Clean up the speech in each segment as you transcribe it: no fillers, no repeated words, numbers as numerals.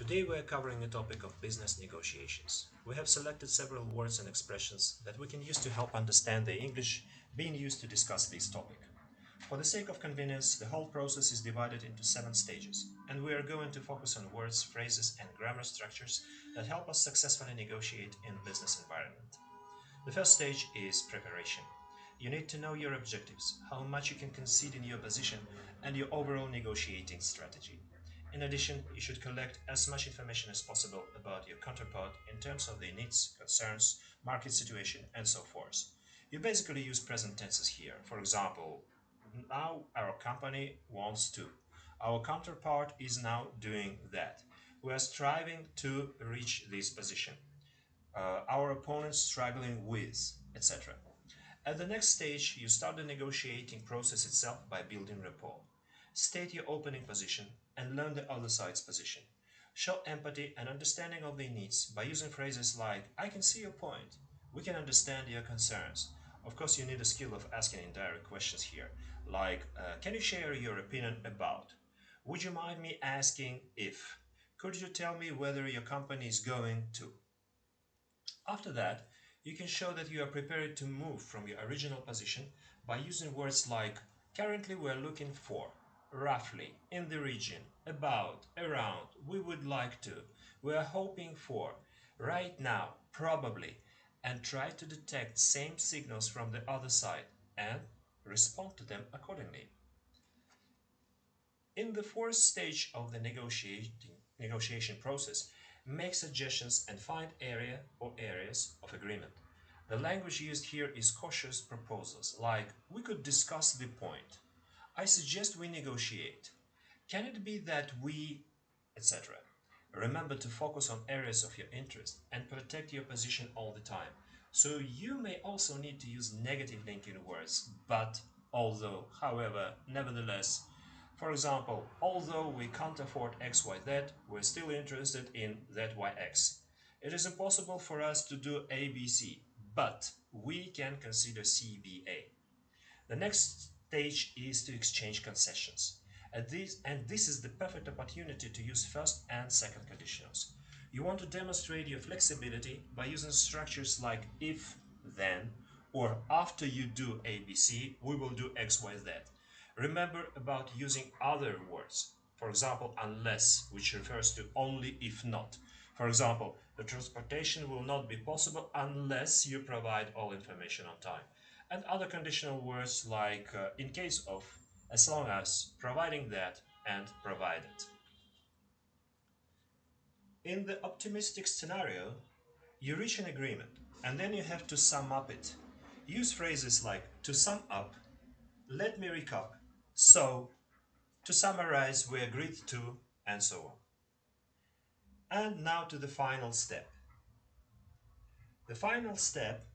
Today we are covering a topic of business negotiations. We have selected several words and expressions that we can use to help understand the English being used to discuss this topic. For the sake of convenience, the whole process is divided into 7 stages, and we are going to focus on words, phrases, and grammar structures that help us successfully negotiate in business environment. The first stage is preparation. You need to know your objectives, how much you can concede in your position, and your overall negotiating strategy. In addition, you should collect as much information as possible about your counterpart in terms of their needs, concerns, market situation, and so forth. You basically use present tenses here. For example, now our company wants to. Our counterpart is now doing that. We are striving to reach this position. Our opponents struggling with, etc. At the next stage, you start the negotiating process itself by building rapport. State your opening position and learn the other side's position. Show empathy and understanding of their needs by using phrases like, I can see your point, we can understand your concerns. Of course, you need a skill of asking indirect questions here, like, can you share your opinion about? Would you mind me asking if? Could you tell me whether your company is going to? After that, you can show that you are prepared to move from your original position by using words like currently we're looking for, roughly, in the region, about, around, we would like to, we are hoping for, right now, probably, and try to detect same signals from the other side and respond to them accordingly. In the fourth stage of the negotiation process, make suggestions and find area or areas of agreement. The language used here is cautious proposals, like we could discuss the point. I suggest we negotiate. Can it be that we, etc. Remember to focus on areas of your interest and protect your position all the time. So you may also need to use negative linking words, but, although, however, nevertheless. For example, although we can't afford XYZ, we're still interested in ZYX. It is impossible for us to do ABC, but we can consider CBA. The next stage is to exchange concessions. And this is the perfect opportunity to use first and second conditionals. You want to demonstrate your flexibility by using structures like if, then, or after you do ABC, we will do XYZ. Remember about using other words. For example, unless, which refers to only if not. For example, the transportation will not be possible unless you provide all information on time. And other conditional words like in case of, as long as, providing that, and provided. In the optimistic scenario, you reach an agreement and then you have to sum up it. Use phrases like to sum up, let me recap, so, to summarize, we agreed to, and so on. And now to the final step. The final step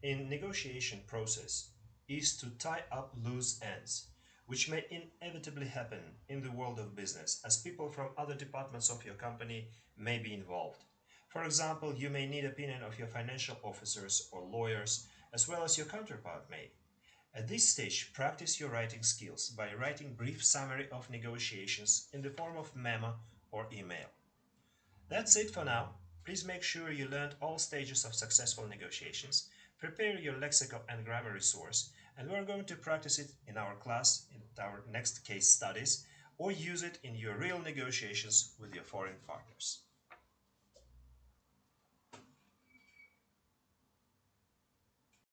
in negotiation process is to tie up loose ends, which may inevitably happen in the world of business as people from other departments of your company may be involved. For example, you may need opinion of your financial officers or lawyers as well as your counterpart may. At this stage, practice your writing skills by writing brief summary of negotiations in the form of memo or email. That's it for now. Please make sure you learned all stages of successful negotiations. Prepare your lexical and grammar resource, and we're going to practice it in our class, in our next case studies, or use it in your real negotiations with your foreign partners.